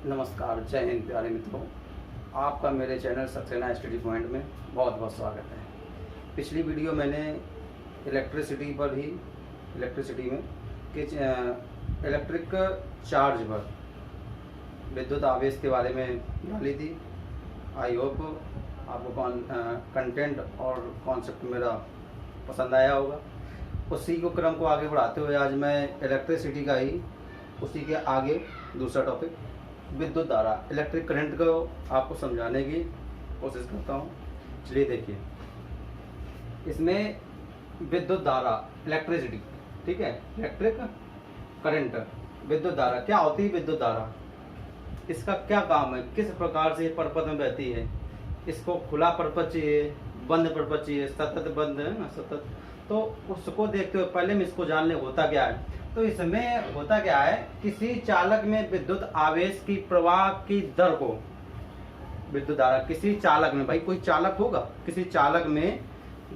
नमस्कार, जय हिंद प्यारे मित्रों। आपका मेरे चैनल सक्सेना स्टडी पॉइंट में बहुत बहुत स्वागत है। पिछली वीडियो मैंने इलेक्ट्रिसिटी में कि इलेक्ट्रिक चार्ज पर विद्युत आवेश के बारे में डाली थी। आई होप आपको कंटेंट और कॉन्सेप्ट मेरा पसंद आया होगा। उसी को क्रम को आगे बढ़ाते हुए आज मैं इलेक्ट्रिसिटी का ही उसी के आगे दूसरा टॉपिक विद्युत धारा इलेक्ट्रिक करंट को आपको समझाने की कोशिश करता हूँ। चलिए देखिए, इसमें विद्युत धारा इलेक्ट्रिसिटी, ठीक है, इलेक्ट्रिक करंट विद्युत धारा क्या होती है। विद्युत धारा इसका क्या काम है, किस प्रकार से परपथ में बहती है, इसको खुला परपथ चाहिए, बंद परपथ चाहिए, सतत बंद है ना सतत, तो उसको देखते हुए पहले हम इसको जान लें होता क्या है। तो इसमें होता क्या है, किसी चालक में विद्युत आवेश की प्रवाह की दर को विद्युत धारा किसी चालक में, भाई कोई चालक होगा किसी चालक में,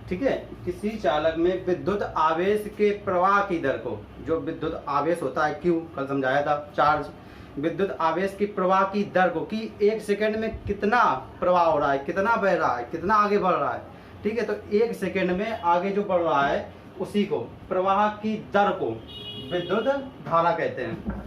ठीक है, किसी चालक में विद्युत आवेश के प्रवाह की दर को, जो विद्युत आवेश होता है क्यू, कल समझाया था, चार्ज, विद्युत आवेश की प्रवाह की दर को कि एक सेकंड में कितना प्रवाह हो रहा है, कितना बह रहा है, कितना आगे बढ़ रहा है, ठीक है। तो एक सेकंड में आगे जो बढ़ रहा है उसी को, प्रवाह की दर को विद्युत धारा कहते हैं।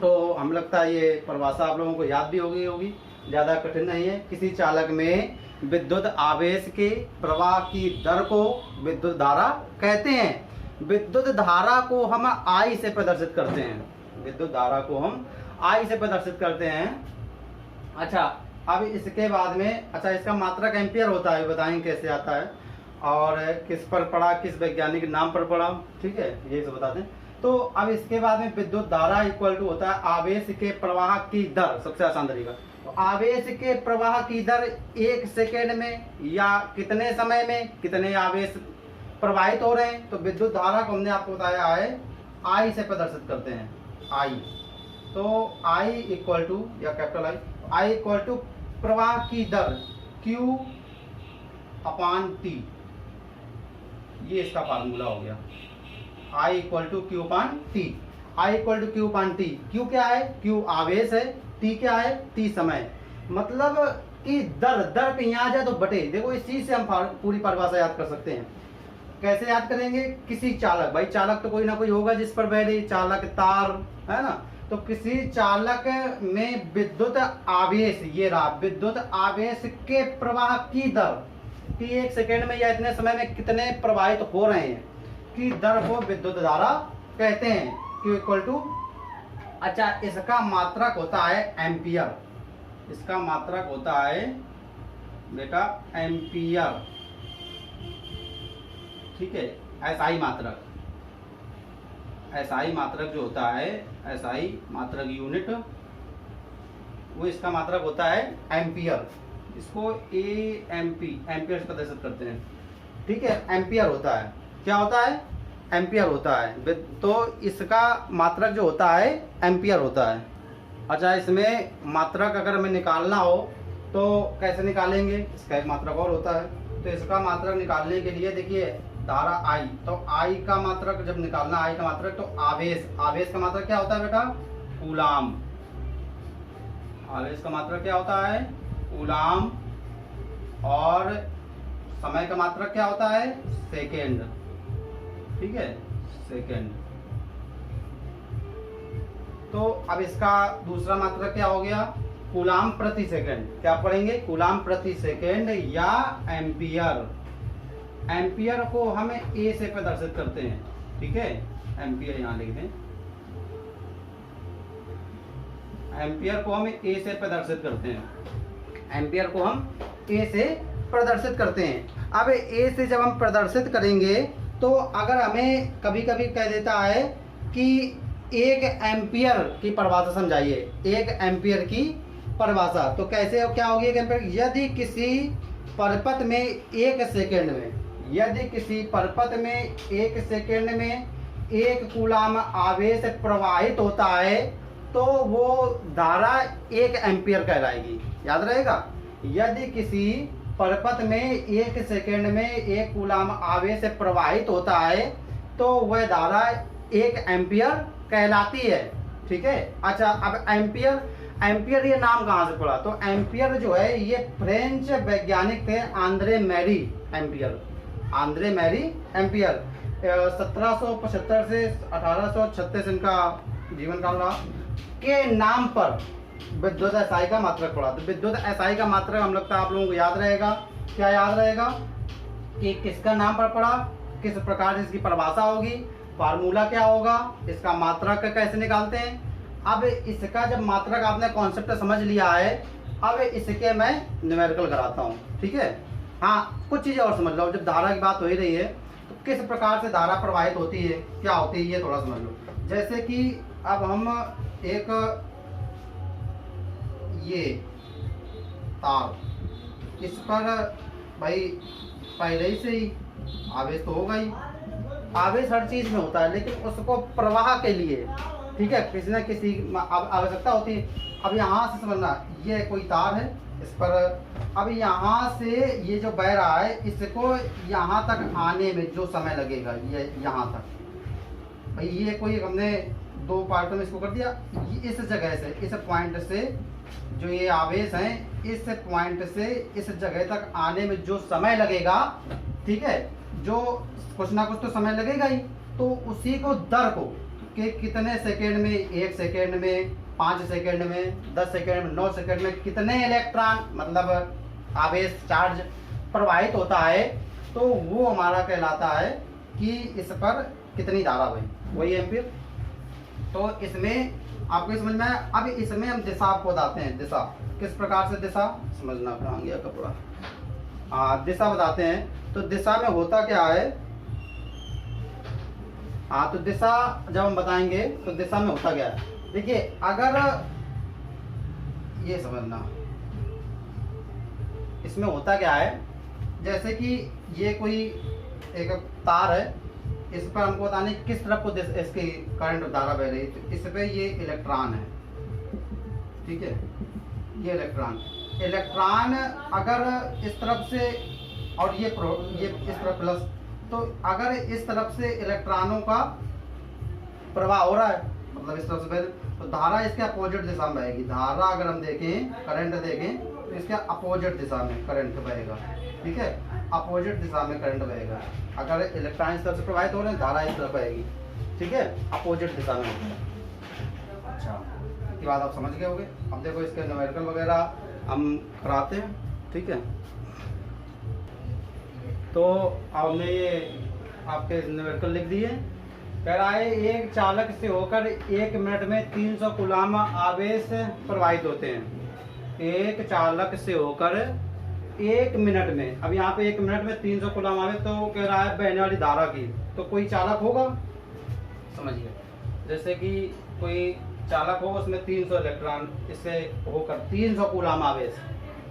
तो हम लगता है ये परिभाषा आप लोगों को याद भी होगी, ज्यादा कठिन नहीं है। किसी चालक में विद्युत आवेश के प्रवाह की दर को विद्युत धारा कहते हैं। विद्युत धारा को हम आई से प्रदर्शित करते हैं, विद्युत धारा को हम आई से प्रदर्शित करते हैं। अच्छा, अब इसके बाद में, अच्छा, इसका मात्रक एम्पियर होता है, बताएंगे कैसे आता है और किस पर पढ़ा, किस वैज्ञानिक नाम पर पढ़ा, ठीक है, ये सब बताते हैं। तो अब इसके बाद में विद्युत धारा इक्वल टू होता है आवेश के प्रवाह की दर। सबसे आसान तरीका, तो आवेश के प्रवाह की दर एक सेकेंड में या कितने समय में कितने आवेश प्रवाहित हो रहे हैं। तो विद्युत धारा को हमने आपको बताया है आई से प्रदर्शित करते हैं, आई। तो आई इक्वल टू, या कैपिटल आई इक्वल टू प्रवाह की दर Q अपान T, ये इसका फार्मूला हो गया। I equal to Q upon T, I equal to Q upon T। Q क्या है, Q आवेश है, T क्या है, T समय। मतलब कि दर पे यहाँ जाए तो बटे, देखो इस चीज से हम पूरी परिभाषा याद कर सकते हैं। कैसे याद करेंगे, किसी चालक, भाई चालक तो कोई ना कोई होगा जिस पर बह रही, चालक तार है ना। तो किसी चालक में विद्युत आवेश, ये रहा विद्युत आवेश के प्रवाह की दर कि एक सेकेंड में या इतने समय में कितने प्रवाहित हो रहे हैं की दर को विद्युत धारा कहते हैं। Q इक्वल टू, अच्छा, इसका मात्रक होता है एम्पियर, इसका मात्रक होता है बेटा एम्पियर, ठीक है। SI मात्रक, SI मात्रक जो होता है, SI मात्रक यूनिट, वो इसका मात्रक होता है एम्पियर। इसको एम्पियर से प्रदर्शित करते हैं, ठीक है। एम्पियर होता है, क्या होता है, एम्पियर होता है। तो इसका मात्रक जो होता है एम्पियर होता है। अच्छा, इसमें मात्रक अगर हमें निकालना हो तो कैसे निकालेंगे, इसका एक मात्रक और होता है। तो इसका मात्रक निकालने के लिए देखिए धारा आई, तो आई का मात्रक जब निकालना, आई का मात्रक, तो आवेश का मात्रक क्या होता है बेटा, कूलाम। आवेश का मात्रक क्या होता है, कूलाम। और समय का मात्रक क्या होता है, सेकेंड, ठीक है, सेकेंड। तो अब इसका दूसरा मात्रक क्या हो गया, कूलाम प्रति सेकेंड। क्या पढ़ेंगे, कूलाम प्रति सेकेंड या एम्पियर। एम्पियर को हम ए से प्रदर्शित करते हैं, ठीक है, एम्पियर यहां लिख दें। एम्पियर को हम ए से प्रदर्शित करते हैं, एम्पियर को हम ए से प्रदर्शित करते हैं। अब ए से जब हम प्रदर्शित करेंगे तो अगर हमें कभी कभी कह देता है कि एक एम्पियर की परिभाषा समझाइए, एक एम्पियर की परिभाषा, तो कैसे, क्या होगी एक एम्पियर, यदि किसी परपथ में एक सेकेंड में, यदि किसी परपथ में एक सेकेंड में एक कूलाम आवेश प्रवाहित होता है तो वो धारा एक एम्पियर कहलाएगी। याद रहेगा, यदि किसी परपथ में एक सेकेंड में एक कूलाम आवेश प्रवाहित होता है तो वह धारा एक एम्पियर कहलाती है, ठीक है। अच्छा, अब एम्पियर एम्पियर ये नाम कहाँ से पड़ा? तो एम्पियर जो है ये फ्रेंच वैज्ञानिक थे, Andre Marie ampere. Andre Marie ampere 1775 से 1836 इनका जीवन काल रहा। के नाम पर विद्युत एसआई का मात्रक पड़ा। तो विद्युत एसआई का मात्रक हम लगता है आप लोगों को याद रहेगा। क्या याद रहेगा कि किसका नाम पर पड़ा, किस प्रकार से इसकी परिभाषा होगी, फार्मूला क्या होगा, इसका मात्रक कैसे निकालते हैं। अब इसका जब मात्रक आपने कॉन्सेप्ट समझ लिया है, अब इसके मैं न्यूमेरिकल कराता हूँ, ठीक है। हाँ, कुछ चीज़ें और समझ लो। जब धारा की बात हो ही रही है तो किस प्रकार से धारा प्रवाहित होती है, क्या होती है, ये थोड़ा समझ लो। जैसे कि अब हम एक ये तार, इस पर भाई पहले ही से ही आवेश तो होगा ही। आवेश हर चीज में होता है, लेकिन उसको प्रवाह के लिए, ठीक है, किसी न किसी आवश्यकता होती है। अब यहाँ से समझना, ये कोई तार है, इस पर अब यहाँ से ये जो बह रहा है, इसको यहाँ तक आने में जो समय लगेगा, ये यहाँ तक भाई, ये कोई हमने दो पार्टों में इसको कर दिया। इस जगह से, इस पॉइंट से जो ये आवेश हैं, इस पॉइंट से इस जगह तक आने में जो समय लगेगा, ठीक है, जो कुछ ना कुछ तो समय लगेगा ही। तो उसी को दर को कि कितने सेकेंड में, 1 सेकेंड में, 5 सेकेंड में, 10 सेकेंड में, 9 सेकेंड में कितने इलेक्ट्रॉन मतलब आवेश चार्ज प्रवाहित होता है, तो वो हमारा कहलाता है कि इस पर कितनी धारा बही, वही एम्पीयर। तो इसमें आपको समझ में आया। अब इसमें हम दिशा आपको बताते हैं। दिशा किस प्रकार से, दिशा समझना कहाँ गया कपड़ा, हाँ दिशा बताते हैं। तो दिशा में होता क्या है, हाँ तो दिशा जब हम बताएंगे तो दिशा में होता क्या है, देखिए अगर ये समझना, इसमें होता क्या है, जैसे कि ये कोई एक तार है, इस पर हमको बताने किस तरफ को इसकी करंट धारा बह रही है। तो इस पे ये इलेक्ट्रॉन है, ठीक है, ये इलेक्ट्रॉन अगर इस तरफ से, और ये इस तरफ प्लस, तो अगर इस तरफ से इलेक्ट्रॉनों का प्रवाह हो रहा है, मतलब इस तरफ से, तो धारा इसके अपोजिट दिशा में बहेगी। धारा अगर हम देखें, करंट देखें, तो इसके अपोजिट दिशा में करंट बहेगा, ठीक है, अपोजिट दिशा में करंट बहेगा। अगर इलेक्ट्रॉन इस तरफ से प्रवाहित हो रहे हैं, धारा इस तरफ बहेगी, ठीक है, अपोजिट दिशा में। अच्छा, इसकी बात आप समझ गए होंगे। अब देखो इसके न्यूमेरिकल वगैरह हम कराते हैं, ठीक है। तो हमने ये आपके न्यूमेरिकल लिख दिए। कह रहा है एक चालक से होकर 1 मिनट में 300 कूलाम आवेश प्रवाहित होते हैं। एक चालक से होकर 1 मिनट में, अब यहाँ पे 1 मिनट में 300 कूलाम आवेश, तो कह रहा है बहने वाली धारा की, तो कोई चालक होगा, समझिए जैसे कि कोई चालक हो, उसमें 300 इलेक्ट्रॉन इससे होकर 300 कूलाम आवेश,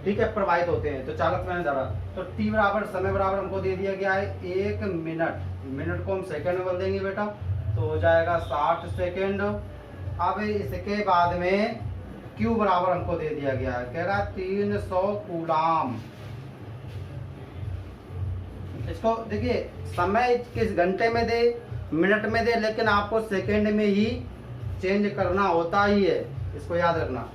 ठीक है, प्रवाहित होते हैं। तो चालक में धारा, तो टी बराबर समय बराबर हमको दे दिया गया है 1 मिनट। मिनट को हम सेकंड में बदल देंगे बेटा, तो हो जाएगा 60 सेकंड। अब इसके बाद में क्यू बराबर हमको दे दिया गया है, कह रहा है 300 कूलाम। इसको देखिए समय किस घंटे में दे, मिनट में दे, लेकिन आपको सेकंड में ही चेंज करना होता ही है, इसको याद रखना।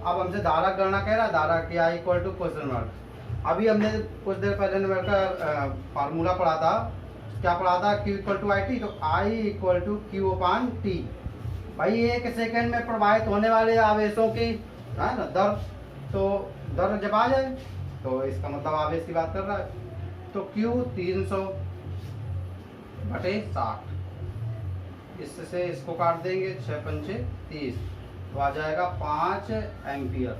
अब हमसे धारा गणना कह रहा है, धारा क्या इक्वल टू क्वेश्चन मार्क। अभी हमने कुछ देर पहले नंबर का फार्मूला पढ़ा था, क्या पढ़ा था, Q equal to I T. तो I equal to Q upon T. भाई 1 सेकेंड में प्रवाहित होने वाले आवेशों की है ना दर, तो दर जब आ जाए तो इसका मतलब आवेश की बात कर रहा है। तो Q 300 बटे 60, इससे इसको काट देंगे, 6 पंचे 30, तो आ जाएगा 5 एम्पियर।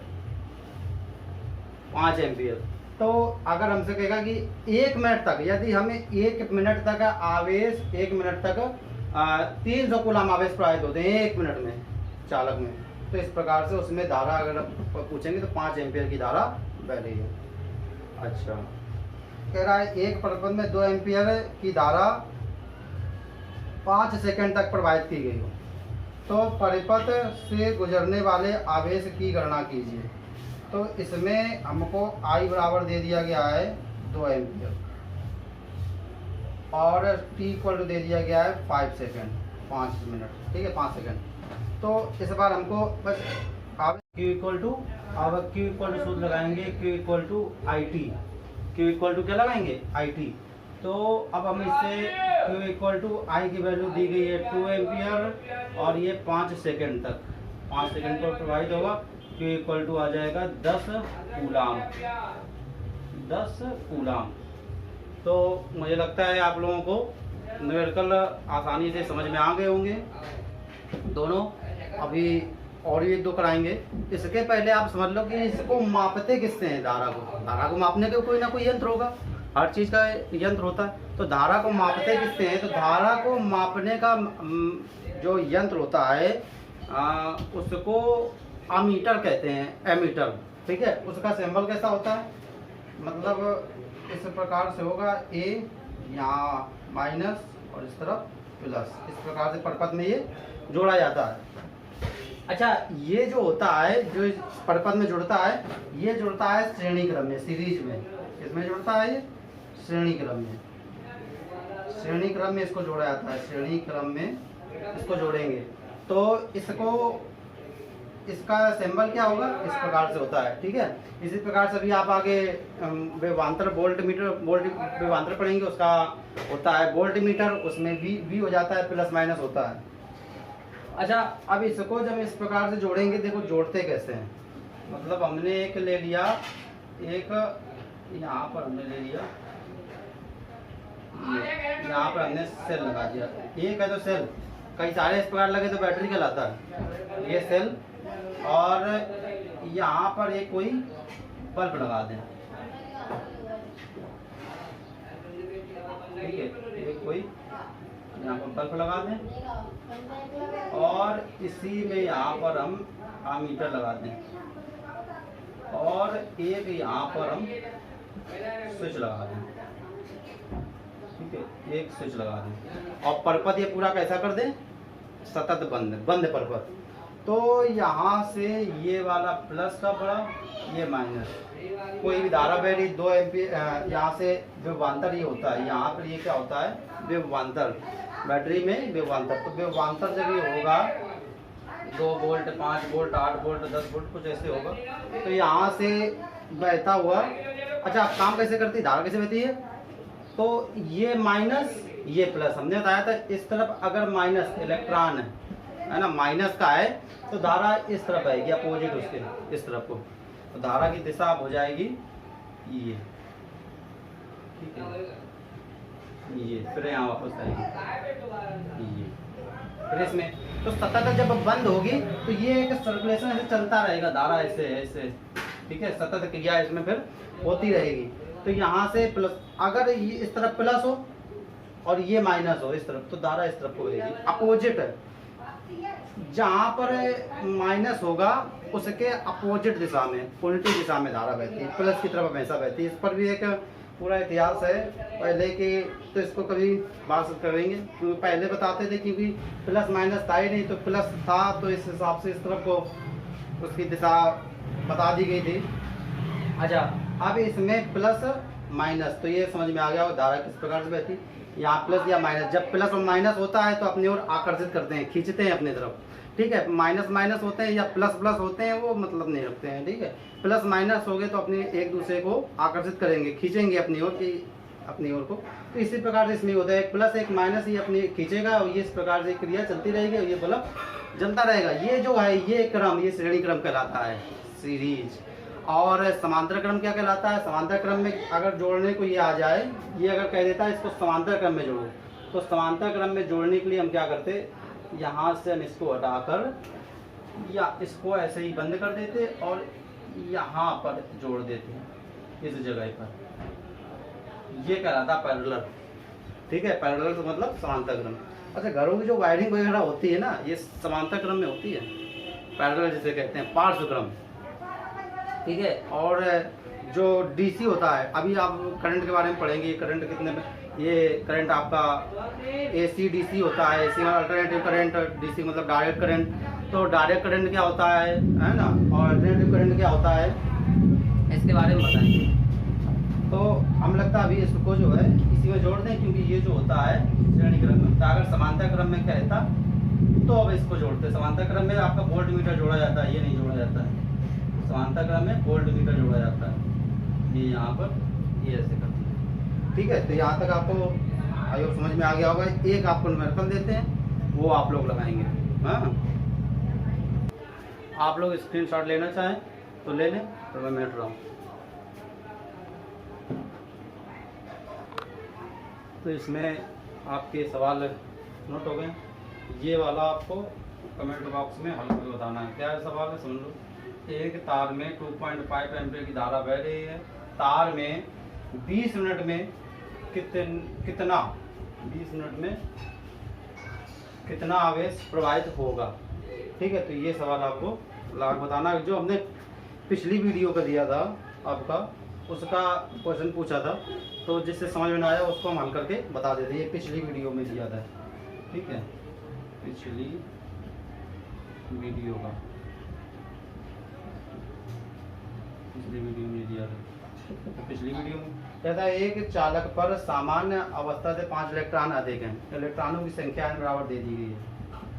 5 एम्पियर। तो अगर हमसे कहेगा कि 1 मिनट तक, यदि हमें 1 मिनट तक आवेश, 1 मिनट तक 300 कूलाम आवेश प्रवाहित होते हैं 1 मिनट में चालक में, तो इस प्रकार से उसमें धारा अगर पूछेंगे तो 5 एम्पियर की धारा बह रही है। अच्छा, कह रहा है एक परिपथ में 2 एम्पियर की धारा 5 सेकंड तक प्रवाहित की गई हो, तो परिपथ से गुजरने वाले आवेश की गणना कीजिए। तो इसमें हमको I बराबर दे दिया गया है 2 एम्पियर, और T इक्वल टू दे दिया गया है 5 सेकंड, 5 मिनट, ठीक है, 5 सेकंड। तो इस बार हमको बस अब Q इक्वल टू, अब Q इक्वल टू सूत्र लगाएंगे, Q equal to IT, Q equal to क्या लगाएंगे IT। तो अब हम इससे Q इक्वल टू I की वैल्यू दी गई है 2 एम्पियर और ये 5 सेकेंड तक, 5 सेकेंड पर प्रवाहित होगा। Q इक्वल टू आ जाएगा 10 कूलाम, 10 कूलाम। तो मुझे लगता है आप लोगों को न्यूमेरिकल आसानी से समझ में आ गए होंगे दोनों। अभी और एक दो कराएंगे। इसके पहले आप समझ लो कि इसको मापते किससे हैं, धारा को। धारा को मापने का कोई ना कोई यंत्र होगा, हर चीज़ का यंत्र होता है। तो धारा को मापते किससे हैं, तो धारा को मापने का जो यंत्र होता है उसको अमीटर कहते हैं, एमीटर। ठीक है, उसका सिंबल कैसा होता है, मतलब इस प्रकार से होगा, ए यहाँ माइनस और इस तरफ प्लस, इस प्रकार से परपथ में ये जोड़ा जाता है। अच्छा, ये जो होता है, जो परपथ में जुड़ता है, ये जुड़ता है श्रेणी क्रम में, सीरीज में। किसमें जुड़ता है ये, श्रेणी क्रम में। श्रेणी क्रम में इसको जोड़ा जाता है, श्रेणी क्रम में इसको जोड़ेंगे तो इसको, इसका सिंबल क्या होगा, इस प्रकार से होता है। ठीक है, इसी प्रकार से भी आप आगे विभवांतर वोल्ट मीटर, वोल्ट विभवांतर पढ़ेंगे, उसका होता है वोल्ट मीटर, उसमें भी हो जाता है, प्लस माइनस होता है। अच्छा, अब इसको जब इस प्रकार से जोड़ेंगे, देखो जोड़ते कैसे हैं, मतलब हमने एक ले लिया, एक यहाँ पर हमने ले लिया, यहाँ पर हमने सेल लगा दिया। एक है तो सेल, कई सारे इस प्रकार लगे तो बैटरी कहलाता है, ये सेल। और यहाँ पर एक कोई बल्ब लगा दें, ठीक है, एक कोई यहाँ पर बल्ब लगा दें और इसी में यहाँ पर हम अमीटर लगा दें और एक यहाँ पर हम स्विच लगा दें। ठीक है, एक स्विच लगा दें और परपथ ये पूरा कैसा कर दें, सतत बंद, बंद परपथ। तो यहाँ से ये वाला प्लस का पड़ा, ये माइनस, कोई भी धारा बह रही 2 एम्पीयर, यहाँ से विभवांतर ये होता है, यहाँ पर ये क्या होता है, विभवांतर, बैटरी में विभवांतर। तो विभवांतर जब ये होगा 2 वोल्ट, 5 वोल्ट, 8 वोल्ट, 10 वोल्ट, कुछ ऐसे होगा। तो यहाँ से बहता हुआ, अच्छा काम कैसे करती है, धारा कैसे बहती है, तो ये माइनस ये प्लस, हमने बताया था इस तरफ अगर माइनस इलेक्ट्रॉन है ना, माइनस का है तो धारा इस तरफ आएगी, अपोजिट उसके, इस तरफ को, तो धारा की दिशा अब हो जाएगी ये। ठीक है, ये फिर यहाँ वापस आएगी ये, फिर इसमें तो सतत जब बंद होगी तो ये एक सर्कुलेशन ऐसे चलता रहेगा, धारा ऐसे ऐसे। ठीक है, सतत क्रिया इसमें फिर होती रहेगी। तो यहाँ से प्लस, अगर ये इस तरफ प्लस हो और ये माइनस हो इस तरफ, तो धारा इस तरफ होगी, अपोजिट है। जहाँ पर माइनस होगा उसके अपोजिट दिशा में, उल्टी दिशा में धारा बहती है, प्लस की तरफ हमेशा बहती है। इस पर भी एक पूरा इतिहास है पहले के, तो इसको कभी बात करेंगे, क्योंकि पहले बताते थे क्योंकि प्लस माइनस था ही नहीं, तो प्लस था तो इस हिसाब से इस तरफ को उसकी दिशा बता दी गई थी। अच्छा, अब इसमें प्लस माइनस, तो ये समझ में आ गया धारा किस प्रकार से बहती, यहाँ प्लस या माइनस। जब प्लस और माइनस होता है तो अपनी ओर आकर्षित करते हैं, खींचते हैं अपनी तरफ। ठीक है, माइनस माइनस होते हैं या प्लस प्लस होते हैं, वो मतलब नहीं रखते हैं। ठीक है, प्लस माइनस हो गए तो अपने एक दूसरे को आकर्षित करेंगे, खींचेंगे अपनी ओर की, अपनी ओर को। तो इसी प्रकार से इसमें होता है, एक प्लस एक माइनस ही अपनी खींचेगा और ये इस प्रकार से क्रिया चलती रहेगी और ये बल्ब जलता रहेगा। ये जो है ये क्रम, ये श्रेणी क्रम कहलाता है, सीरीज। और समांतर क्रम क्या कहलाता है, समांतर क्रम में अगर जोड़ने को ये आ जाए, ये अगर कह देता है इसको समांतर क्रम में जोड़ो, तो समांतर क्रम में जोड़ने के लिए हम क्या करते, यहाँ से हम इसको हटाकर या इसको ऐसे ही बंद कर देते और यहाँ पर जोड़ देते इस जगह पर, ये कहलाता पैरेलल। ठीक है, पैरेलल तो मतलब समांतर क्रम। अच्छा, घरों की जो वायरिंग वगैरह होती है ना, ये समांतर क्रम में होती है, पैरेलल जिसे कहते हैं, पार्श्व क्रम। ठीक है, और जो डीसी होता है, अभी आप करंट के बारे में पढ़ेंगे, करंट कितने में, ये करंट आपका एसी डीसी होता है, एसी मतलब अल्टरनेटिव करंट, डीसी मतलब डायरेक्ट करंट। तो डायरेक्ट करंट क्या होता है ना, और अल्टरनेटिव करंट क्या होता है, इसके बारे में बताएंगे। तो हम लगता है अभी इसको जो है इसी में जोड़ दें, क्योंकि ये जो होता है श्रेणी क्रम में होता है। अगर समांतर क्रम में क्या रहता, तो अब इसको जोड़ते हैं। समांतर क्रम में आपका वोल्ट मीटर जोड़ा जाता है, ये नहीं जोड़ा जाता है। समांतर क्रम में वोल्ट मीटर जोड़ा जाता है, ये यहाँ पर ये ऐसे करते हैं। ठीक है, तो यहाँ तक आपको आई होप समझ में आ गया होगा। एक आपको न्यूमेरिकल देते हैं, वो आप लोग लगाएंगे। हाँ, आप लोग स्क्रीनशॉट लेना चाहें तो ले लें, तो मैं मिनट रहा हूँ। तो इसमें आपके सवाल नोट हो गए। ये वाला आपको कमेंट बॉक्स में हल करके बताना है। क्या सवाल है, सुन लो। एक तार में 2.5 एम्पीयर की धारा बह रही है। तार में 20 मिनट में कितना 20 मिनट में कितना आवेश प्रवाहित होगा। ठीक है, तो ये सवाल आपको लाग बताना। जो हमने पिछली वीडियो का दिया था आपका, उसका क्वेश्चन पूछा था, तो जिससे समझ में ना आया उसको हम हल करके बता देते। ये पिछली वीडियो में दिया था। ठीक है, पिछली वीडियो में दिया था। तो पिछली वीडियो में कहता है एक चालक पर सामान्य अवस्था से 5 इलेक्ट्रॉन अधिक हैं। इलेक्ट्रॉनों की संख्या बराबर दे दी गई है।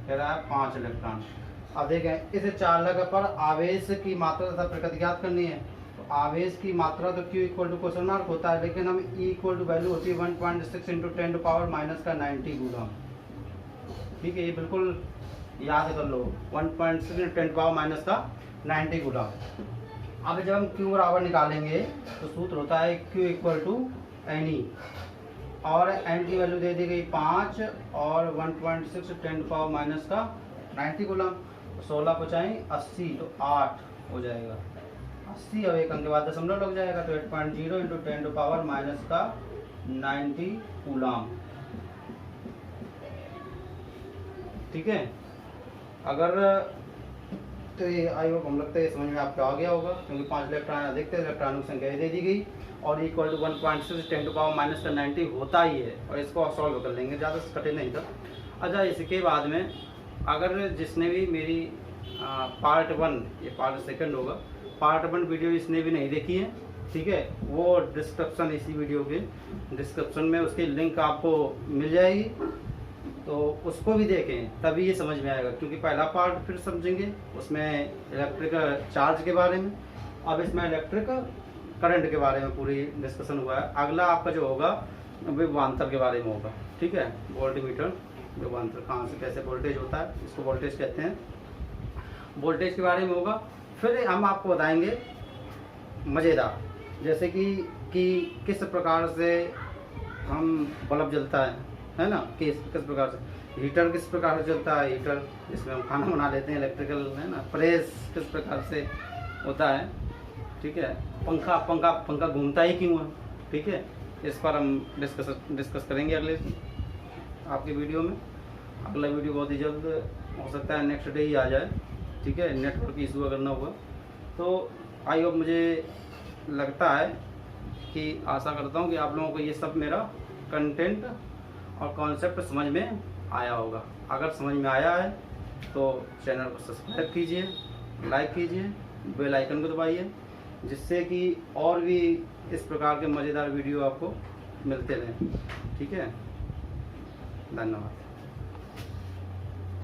कह रहा है 5 इलेक्ट्रॉन अधिक हैं। इस चालक पर आवेश की मात्रा तथा प्रकृति ज्ञात करनी है। तो आवेश की मात्रा तो Q equal to question mark होता है, लेकिन हम E इक्वल टू वैल्यू होती है 1.6 इंटू 10⁻⁻90 कूलम। ठीक है, ये बिल्कुल याद कर लो, 1.6 इंटू 10⁻⁻90 कूलम। अब जब हम Q बराबर निकालेंगे तो सूत्र होता है Q इक्वल टू NE, और N की वैल्यू दे दी गई 5 और 1.6 10⁻⁻90 कूलम। 16 पचाई 80, तो 8 हो जाएगा 80। अब एक अंक के बाद दशमलव लग जाएगा, तो 8.0 इंटू 10⁻⁻90 कूलम। ठीक है, अगर तो ये आई होप हम लगता है समझ में आपको आ गया होगा, क्योंकि 5 इलेक्ट्रॉन अधिक थे, इलेक्ट्रॉनों की संख्या दे दी गई, और इक्वल टू 1.6 10⁻⁻90 होता ही है। और इसको सॉल्व कर लेंगे, ज़्यादा कठिन नहीं था। अच्छा, इसके बाद में अगर जिसने भी मेरी पार्ट 1, ये पार्ट 2 होगा, पार्ट 1 वीडियो इसने भी नहीं देखी है, ठीक है, वो डिस्क्रिप्शन, इसी वीडियो के डिस्क्रिप्शन में उसकी लिंक आपको मिल जाएगी, तो उसको भी देखें, तभी ये समझ में आएगा। क्योंकि पहला पार्ट फिर समझेंगे, उसमें इलेक्ट्रिक चार्ज के बारे में, अब इसमें इलेक्ट्रिक करंट के बारे में पूरी डिस्कशन हुआ है। अगला आपका जो होगा विभवांतर के बारे में होगा। ठीक है, वोल्ट मीटर विभवांतर कहाँ से कैसे वोल्टेज होता है, इसको वोल्टेज कहते हैं, वोल्टेज के बारे में होगा। फिर हम आपको बताएंगे मज़ेदार, जैसे कि किस प्रकार से हम बल्ब जलता है ना, किस प्रकार से हीटर किस प्रकार से चलता है, हीटर जिसमें हम खाना बना लेते हैं, इलेक्ट्रिकल है ना, प्रेस किस प्रकार से होता है। ठीक है, पंखा घूमता ही क्यों है। ठीक है, इस पर हम डिस्कस करेंगे अगले आपके वीडियो में। अगला वीडियो बहुत ही जल्द हो सकता है, नेक्स्ट डे ही आ जाए। ठीक है, नेटवर्क इशू अगर ना हुआ तो आई होप, मुझे लगता है कि आशा करता हूँ कि आप लोगों को ये सब मेरा कंटेंट और कॉन्सेप्ट समझ में आया होगा। अगर समझ में आया है तो चैनल को सब्सक्राइब कीजिए, लाइक कीजिए, बेल आइकन को दबाइए, जिससे कि और भी इस प्रकार के मज़ेदार वीडियो आपको मिलते रहें। ठीक है, धन्यवाद।